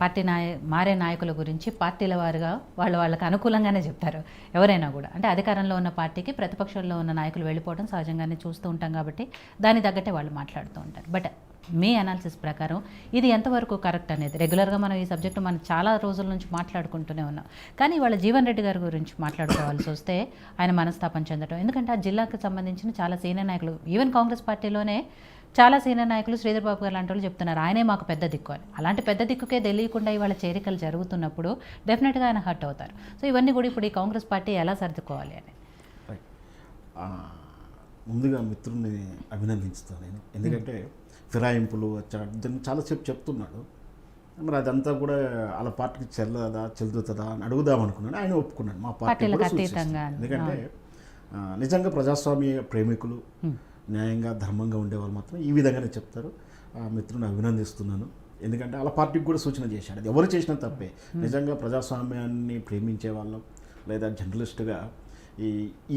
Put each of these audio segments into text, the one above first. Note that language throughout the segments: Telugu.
పార్టీ మారే నాయకుల గురించి పార్టీల వారుగా వాళ్ళకి అనుకూలంగానే చెప్తారు ఎవరైనా కూడా. అంటే అధికారంలో ఉన్న పార్టీకి ప్రతిపక్షంలో ఉన్న నాయకులు వెళ్ళిపోవడం సహజంగానే చూస్తూ ఉంటాం కాబట్టి దాని తగ్గట్టే వాళ్ళు మాట్లాడుతూ ఉంటారు. బట్ మీ అనాలిసిస్ ప్రకారం ఇది ఎంతవరకు కరెక్ట్ అనేది రెగ్యులర్గా మనం ఈ సబ్జెక్టు మనం చాలా రోజుల నుంచి మాట్లాడుకుంటూనే ఉన్నాం. కానీ వాళ్ళ జీవన్ రెడ్డి గారి గురించి మాట్లాడుకోవాల్సి వస్తే ఆయన మనస్తాపం చెందడం, ఎందుకంటే ఆ జిల్లాకు సంబంధించిన చాలా సీనియర్ నాయకులు, ఈవెన్ కాంగ్రెస్ పార్టీలోనే చాలా సీనియర్ నాయకులు శ్రీధర్ బాబు గారు లాంటి వాళ్ళు చెప్తున్నారు ఆయనే మాకు పెద్ద దిక్కు అని. అలాంటి పెద్ద దిక్కుకే తెలియకుండా ఇవాళ చేరికలు జరుగుతున్నప్పుడు డెఫినెట్గా ఆయన హర్ట్ అవుతారు. సో ఇవన్నీ కూడా ఇప్పుడు ఈ కాంగ్రెస్ పార్టీ ఎలా సర్దుకోవాలి అని ముందుగా మిత్రుడిని అభినందించుతాను నేను. ఎందుకంటే ఫిరాయింపులు చాలాసేపు చెప్తున్నాడు, మరి అదంతా కూడా వాళ్ళ పార్టీకి చెల్లుతుందా అని అడుగుదాం అనుకున్నాను. ఆయన ఒప్పుకున్నాడు మా పార్టీ కూడా. ఎందుకంటే నిజంగా ప్రజాస్వామ్య ప్రేమికులు, న్యాయంగా ధర్మంగా ఉండేవాళ్ళు మాత్రం ఈ విధంగానే చెప్తారు. ఆ మిత్రుని అభినందిస్తున్నాను. ఎందుకంటే వాళ్ళ పార్టీకి కూడా సూచన చేశాడు. అది ఎవరు చేసినా తప్పే. నిజంగా ప్రజాస్వామ్యాన్ని ప్రేమించే వాళ్ళం లేదా జర్నలిస్టుగా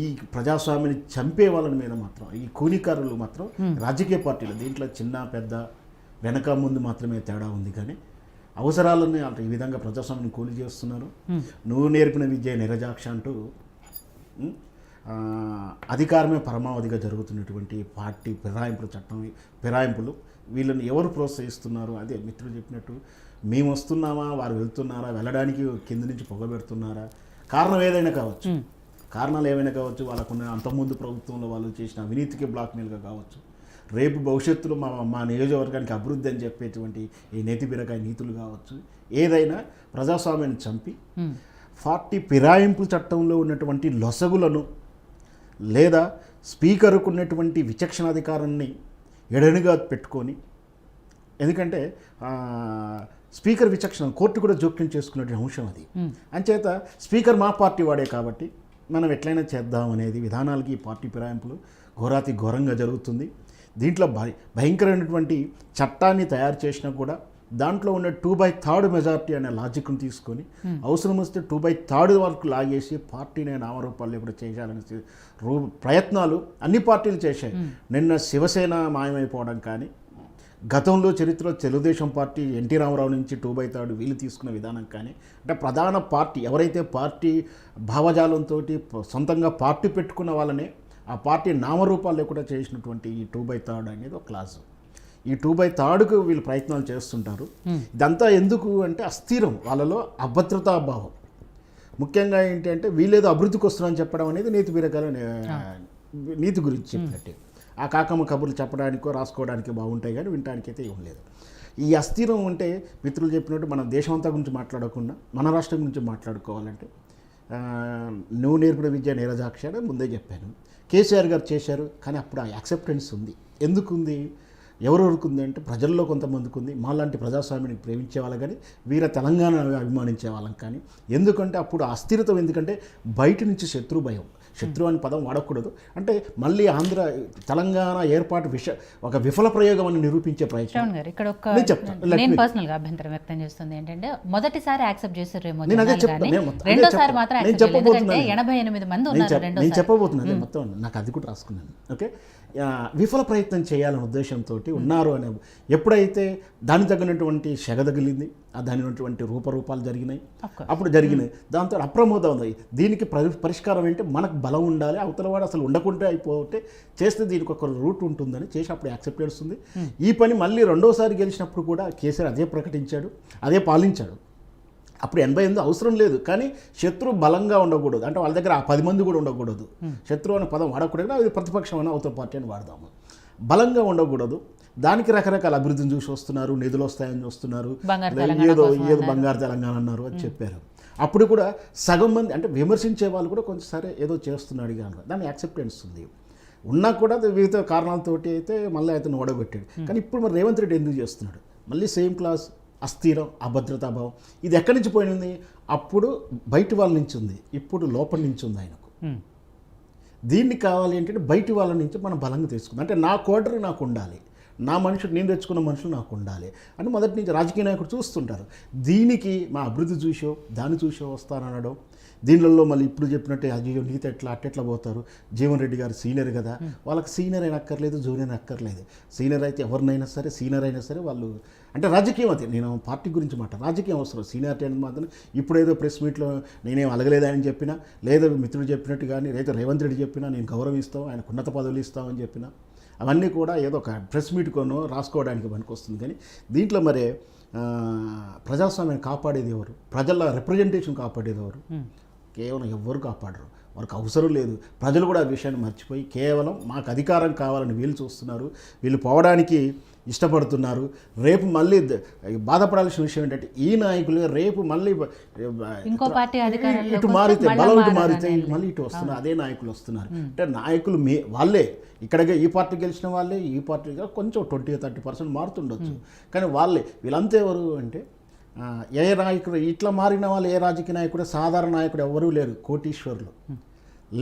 ఈ ప్రజాస్వామ్యాన్ని చంపే వాళ్ళని మీద మాత్రం, ఈ కూలికారులు మాత్రం రాజకీయ పార్టీలు దీంట్లో చిన్న పెద్ద వెనక ముందు మాత్రమే తేడా ఉంది. కానీ అవసరాలని ఈ విధంగా ప్రజాస్వామ్యాన్ని కూలి చేస్తున్నారు. నువ్వు నేర్పిన విద్య నిరజాక్ష అంటూ అధికారమే పరమావధిగా జరుగుతున్నటువంటి పార్టీ ఫిరాయింపులు వీళ్ళని ఎవరు ప్రోత్సహిస్తున్నారు? అదే మిత్రులు చెప్పినట్టు మేము వస్తున్నామా, వారు వెళ్తున్నారా, వెళ్ళడానికి కింద నుంచి పొగబెడుతున్నారా? కారణం ఏదైనా కావచ్చు, కారణాలు ఏమైనా కావచ్చు, వాళ్ళకున్న అంతకుముందు ప్రభుత్వంలో వాళ్ళు చేసిన అవినీతికి బ్లాక్మెయిల్గా కావచ్చు, రేపు భవిష్యత్తులో మా నియోజకవర్గానికి అభివృద్ధి అని చెప్పేటువంటి ఈ నేతి బిరకాయ నీతులు కావచ్చు, ఏదైనా ప్రజాస్వామ్యాన్ని చంపి పార్టీ ఫిరాయింపు చట్టంలో ఉన్నటువంటి లొసగులను లేదా స్పీకర్కు ఉన్నటువంటి విచక్షణాధికారాన్ని ఎడనుగా పెట్టుకొని, ఎందుకంటే స్పీకర్ విచక్షణ కోర్టు కూడా జోక్యం చేసుకునే అంశం అది. అంచేత స్పీకర్ మా పార్టీ వాడే కాబట్టి మనం ఎట్లయినా చేద్దాం అనేది విధానాలకి ఈ పార్టీ ఫిరాయింపులు ఘోరాతి ఘోరంగా జరుగుతుంది. దీంట్లో భయంకరమైనటువంటి చట్టాన్ని తయారు చేసినా కూడా దాంట్లో ఉన్న 2/3 మెజారిటీ అనే లాజిక్ను తీసుకొని అవసరం వస్తే 2/3 వరకు లాగేసి పార్టీని నామరూపాలు కూడా చేయాలనే ప్రయత్నాలు అన్ని పార్టీలు చేశాయి. నిన్న శివసేన మాయమైపోవడం కానీ, గతంలో చరిత్రలో తెలుగుదేశం పార్టీ ఎన్టీ రామారావు నుంచి 2/3 వీళ్ళు తీసుకున్న విధానం కానీ, అంటే ప్రధాన పార్టీ ఎవరైతే పార్టీ భావజాలంతో సొంతంగా పార్టీ పెట్టుకున్న వాళ్ళనే ఆ పార్టీ నామరూపాలు కూడా చేసినటువంటి ఈ 2/3 అనేది ఒక క్లాసు. ఈ 2/3కు వీళ్ళు ప్రయత్నాలు చేస్తుంటారు. ఇదంతా ఎందుకు అంటే అస్థిరం, వాళ్ళలో అభద్రతాభావం. ముఖ్యంగా ఏంటి అంటే వీళ్ళేదో అభివృద్ధికి వస్తున్నారని చెప్పడం అనేది నీతి బీరకాల నీతి గురించి చెప్పినట్టే. ఆ కాకమ్మ కబుర్లు చెప్పడానికో రాసుకోవడానికి బాగుంటాయి కానీ వినడానికి అయితే ఏం లేదు. ఈ అస్థిరం ఉంటే మిత్రులు చెప్పినట్టు మన దేశం అంతా గురించి మాట్లాడకుండా మన రాష్ట్రం గురించి మాట్లాడుకోవాలంటే నువ్వు నేర్పిన విద్య నీరజాక్ష అని ముందే చెప్పాను. కేసీఆర్ గారు చేశారు కానీ అప్పుడు ఆ యాక్సెప్టెన్స్ ఉంది. ఎందుకుంది, ఎవరెవరికి ఉంది అంటే ప్రజల్లో కొంతమందికి ఉంది, మాలాంటి ప్రజాస్వామ్యాన్ని ప్రేమించే వాళ్ళం కానీ వీర తెలంగాణ అభిమానించే వాళ్ళం కానీ. ఎందుకంటే అప్పుడు అస్థిరత, ఎందుకంటే బయట నుంచి శత్రు భయం, శత్రు అని పదం వాడకూడదు. అంటే మళ్ళీ తెలంగాణ ఏర్పాటు ఒక విఫల ప్రయోగం అని నిరూపించే ప్రయత్నం. ఇక్కడ నేను పర్సనల్గా అభ్యంతరం వ్యక్తం చేస్తుంది ఏంటంటే మొదటిసారి యాక్సెప్ట్ చేశారేమో, రెండోసారి మాత్రం నేను చెప్పబోతున్నాను మొత్తం, నాకు అది కూడా రాసుకున్నాను. ఓకే, విఫల ప్రయత్నం చేయాలనే ఉద్దేశంతో ఉన్నారు అనే ఎప్పుడైతే దాని తగినటువంటి సెగ తగిలింది, దాని ఉన్నటువంటి రూపరూపాలు జరిగినాయి, అప్పుడు జరిగినాయి. దాంతో అప్రమోదం ఉంది. దీనికి పరిష్కారం ఏంటి, మనకు బలం ఉండాలి, అవతలవాడు అసలు ఉండకుంటే అయిపోతే చేస్తే దీనికి ఒక రూట్ ఉంటుందని చేసి అప్పుడు యాక్సెప్టెన్స్ ఉంది. ఈ పని మళ్ళీ రెండోసారి గెలిచినప్పుడు కూడా కేసీఆర్ అదే ప్రకటించాడు, అదే పాలించాడు. అప్పుడు 88 అవసరం లేదు, కానీ శత్రువు బలంగా ఉండకూడదు, అంటే వాళ్ళ దగ్గర ఆ 10 మంది కూడా ఉండకూడదు. శత్రువు అనే పదం వాడకూడదు, అది ప్రతిపక్షం అని అవతల పార్టీ అని వాడదాము. బలంగా ఉండకూడదు. దానికి రకరకాల అభివృద్ధిని చూసి వస్తున్నారు, నిధులు వస్తాయని చూస్తున్నారు, ఏదో బంగారు తెలంగాణ అన్నారు అని చెప్పారు. అప్పుడు కూడా సగం మంది అంటే విమర్శించే వాళ్ళు కూడా కొంచెం సరే ఏదో చేస్తున్నాడు కానీ దాన్ని యాక్సెప్టెన్స్ ఉంది. ఉన్నా కూడా వివిధ కారణాలతోటి అయితే మళ్ళీ అతను ఓడగొట్టాడు. కానీ ఇప్పుడు మరి రేవంత్ రెడ్డి ఎందుకు చేస్తున్నాడు మళ్ళీ సేమ్ క్లాస్, అస్థిరం, అభద్రతాభావం. ఇది ఎక్కడి నుంచి పోయింది? అప్పుడు బయట వాళ్ళ నుంచి ఉంది, ఇప్పుడు లోపల నుంచి ఉంది ఆయనకు. దీన్ని కావాలి ఏంటంటే బయట వాళ్ళ నుంచి మనం బలంగా తీసుకుందాం. అంటే నా కోడరు నాకు ఉండాలి, నా మనుషులు, నేను తెచ్చుకున్న మనుషులు నాకు ఉండాలి అని మొదటి నుంచి రాజకీయ నాయకుడు చూస్తుంటారు. దీనికి మా అభివృద్ధి చూసో దాన్ని చూసో వస్తాననడం, దీనిలో మళ్ళీ ఇప్పుడు చెప్పినట్టే అయ్యో నీతో ఎట్లా అట్టెట్లా పోతారు, జీవన్ రెడ్డి గారు సీనియర్ కదా, వాళ్ళకి సీనియర్ అయినా అక్కర్లేదు, జూనియర్ అక్కర్లేదు. సీనియర్ అయితే ఎవరినైనా సరే, సీనియర్ అయినా సరే వాళ్ళు అంటే రాజకీయం అది, నేను పార్టీ గురించి రాజకీయం అవసరం. సీనియారిటీ అనేది మాత్రం ఇప్పుడేదో ప్రెస్ మీట్లో నేనేం అలగలేదని చెప్పినా, లేదా మిత్రుడు చెప్పినట్టు కానీ, లేదా రేవంత్ రెడ్డి చెప్పినా నేను గౌరవిస్తాం, ఆయనకు ఉన్నత పదవులు ఇస్తామని చెప్పినా, అవన్నీ కూడా ఏదో ఒక ప్రెస్ మీట్ కొనో రాసుకోవడానికి పనికొస్తుంది. కానీ దీంట్లో మరి ప్రజాస్వామ్యాన్ని కాపాడేది ఎవరు, ప్రజల రిప్రజెంటేషన్ కాపాడేది ఎవరు? కేవలం ఎవ్వరు కాపాడరు, వారికి అవసరం లేదు. ప్రజలు కూడా ఆ విషయాన్ని మర్చిపోయి కేవలం మాకు అధికారం కావాలని వీళ్ళు చూస్తున్నారు, వీళ్ళు పోవడానికి ఇష్టపడుతున్నారు. రేపు మళ్ళీ బాధపడాల్సిన విషయం ఏంటంటే ఈ నాయకులు రేపు మళ్ళీ ఇంకో పార్టీ అధికారంలోకి ఇటు మారితే, బలం ఇటు మారితే మళ్ళీ ఇటు వస్తున్నారు, అదే నాయకులు వస్తున్నారు. అంటే నాయకులు వాళ్ళే ఇక్కడికే ఈ పార్టీ గెలిచిన వాళ్ళే, ఈ పార్టీ కొంచెం 20-30% మారుతుండొచ్చు, కానీ వాళ్ళే. వీళ్ళంతా ఎవరు అంటే ఏ నాయకుడు ఇట్లా మారిన వాళ్ళు, ఏ రాజకీయ నాయకుడు, సాధారణ నాయకుడు ఎవరూ లేరు. కోటీశ్వరులు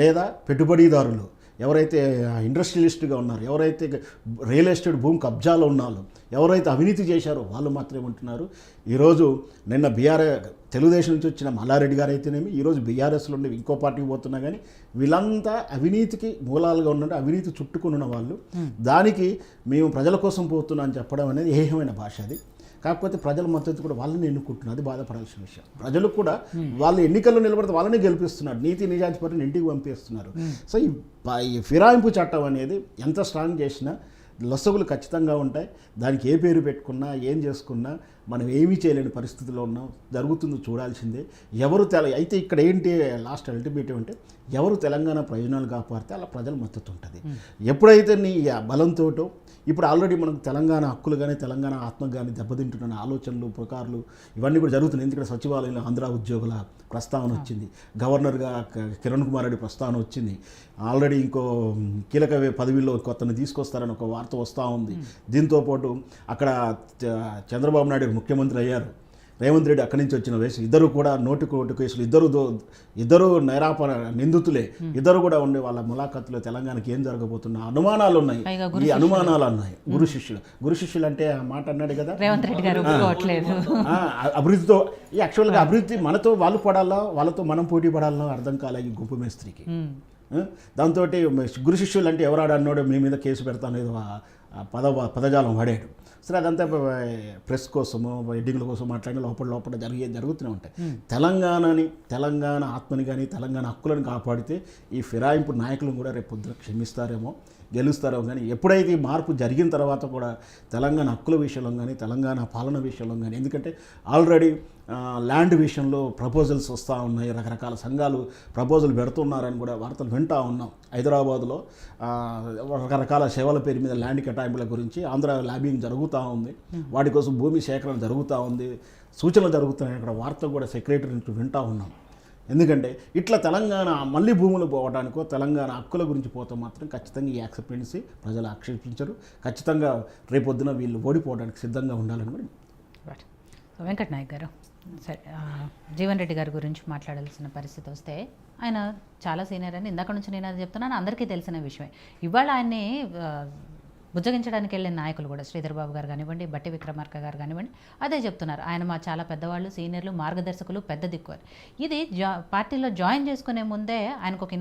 లేదా పెట్టుబడిదారులు, ఎవరైతే ఇండస్ట్రియలిస్ట్గా ఉన్నారు, ఎవరైతే రియల్ ఎస్టేట్ భూమి కబ్జాలో ఉన్నారో, ఎవరైతే అవినీతి చేశారో వాళ్ళు మాత్రమే ఉంటున్నారు. ఈరోజు నిన్న తెలుగుదేశం నుంచి వచ్చిన మల్లారెడ్డి గారు అయితేనేమి, ఈరోజు బీఆర్ఎస్లో ఉండి ఇంకో పార్టీకి పోతున్నా కానీ వీళ్ళంతా అవినీతికి మూలాలుగా ఉన్నట్టు అవినీతి చుట్టుకుని ఉన్న వాళ్ళు. దానికి మేము ప్రజల కోసం పోతున్నాం అని చెప్పడం అనేది ఏహమైన భాష అది. కాకపోతే ప్రజల మద్దతు కూడా వాళ్ళని ఎన్నుకుంటున్నారు, అది బాధపడాల్సిన విషయం. ప్రజలు కూడా వాళ్ళు ఎన్నికల్లో నిలబడితే వాళ్ళని గెలిపిస్తున్నారు, నీతి నిజాతి పట్ల ఇంటికి పంపిస్తున్నారు. సో ఈ ఫిరాయింపు చట్టం అనేది ఎంత స్ట్రాంగ్ చేసినా లొసగులు ఖచ్చితంగా ఉంటాయి. దానికి ఏ పేరు పెట్టుకున్నా, ఏం చేసుకున్నా మనం ఏమీ చేయలేని పరిస్థితిలో ఉన్నాం. జరుగుతుందో చూడాల్సిందే. అయితే ఇక్కడ ఏంటి లాస్ట్ అల్టిమేట్ అంటే, ఎవరు తెలంగాణ ప్రయోజనాలు కాపాడితే అలా ప్రజల మద్దతు ఉంటుంది. ఎప్పుడైతే నీ బలంతోటో, ఇప్పుడు ఆల్రెడీ మనకు తెలంగాణ హక్కులు కానీ, తెలంగాణ ఆత్మకు కానీ దెబ్బతింటున్న ఆలోచనలు, ప్రకారాలు ఇవన్నీ కూడా జరుగుతున్నాయి. ఎందుకంటే సచివాలయంలో ఆంధ్ర ఉద్యోగుల ప్రస్తావన వచ్చింది, గవర్నర్గా కిరణ్ కుమార్ రెడ్డి ప్రస్తావన వచ్చింది, ఆల్రెడీ ఇంకో కీలక పదవిలో కొత్తని తీసుకొస్తారని ఒక వార్త వస్తూ ఉంది. దీంతోపాటు అక్కడ చంద్రబాబు నాయుడు ముఖ్యమంత్రి అయ్యారు, రేవంత్ రెడ్డి అక్కడి నుంచి వచ్చిన వేసి ఇద్దరు కూడా నోటి కేసులు, ఇద్దరు నిందితులే, ఇద్దరు కూడా ఉండే వాళ్ళ ములాఖాతులో తెలంగాణకి ఏం జరగబోతున్న అనుమానాలు ఉన్నాయి. ఈ అనుమానాలు ఉన్నాయి. గురు శిష్యులు అంటే ఆ మాట అన్నాడు కదా రేవంత్ రెడ్డి గారు, అభివృద్ధితో. యాక్చువల్గా అభివృద్ధి మనతో వాళ్ళు పడాలా, వాళ్ళతో మనం పోటీ పడాలనో అర్థం కాలే ఈ గుంపు మేస్త్రికి. దాంతో గురు శిష్యులు అంటే ఎవరాడు అన్నాడు, మీ మీద కేసు పెడతానేదో పదజాలం వాడాడు. సరే, అదంతా ప్రెస్ కోసమో ఎడ్డింగ్ల కోసం మాట్లాడిన లోపల జరుగుతూనే ఉంటాయి. తెలంగాణ ఆత్మని కానీ, తెలంగాణ హక్కులను కాపాడితే ఈ ఫిరాయింపు నాయకులను కూడా రేపు పొద్దున క్షమిస్తారేమో, గెలుస్తారేమో. కానీ ఎప్పుడైతే ఈ మార్పు జరిగిన తర్వాత కూడా తెలంగాణ హక్కుల విషయంలో కానీ, తెలంగాణ పాలన విషయంలో కానీ, ఎందుకంటే ఆల్రెడీ ల్యాండ్ విషయంలో ప్రపోజల్స్ వస్తూ ఉన్నాయి, రకరకాల సంఘాలు ప్రపోజల్ పెడుతున్నారని కూడా వార్తలు వింటూ ఉన్నాం. హైదరాబాద్లో రకరకాల సేవల పేరు మీద ల్యాండ్ కేటాయింపుల గురించి ఆంధ్ర ల్యాబింగ్ జరుగుతూ ఉంది, వాటి కోసం భూమి సేకరణ జరుగుతూ ఉంది, సూచనలు జరుగుతున్నాయి. అక్కడ వార్త కూడా సెక్రటరీ నుంచి వింటూ ఉన్నాం. ఎందుకంటే ఇట్లా తెలంగాణ మళ్ళీ భూములు పోవడానికో, తెలంగాణ హక్కుల గురించి పోతే మాత్రం ఖచ్చితంగా ఈ యాక్సెప్టెన్సీ ప్రజలు ఆక్షేపించరు. ఖచ్చితంగా రేపొద్దున వీళ్ళు ఓడిపోవడానికి సిద్ధంగా ఉండాలని కూడా. వెంకట్ నాయక్ గారు, సరే, జీవన్ రెడ్డి గారి గురించి మాట్లాడాల్సిన పరిస్థితి వస్తే, ఆయన చాలా సీనియర్ అని ఇందాక నుంచి నేను అది చెప్తున్నాను, అందరికీ తెలిసిన విషయమే. ఇవాళ ఆయన్ని బుజ్జగించడానికి వెళ్ళిన నాయకులు కూడా శ్రీధర్ బాబు గారు కానివ్వండి, బట్టి విక్రమార్క గారు కానివ్వండి, అదే చెప్తున్నారు. ఆయన మా చాలా పెద్దవాళ్ళు, సీనియర్లు, మార్గదర్శకులు, పెద్ద దిక్కు. ఇది పార్టీలో జాయిన్ చేసుకునే ముందే ఆయనకు ఒక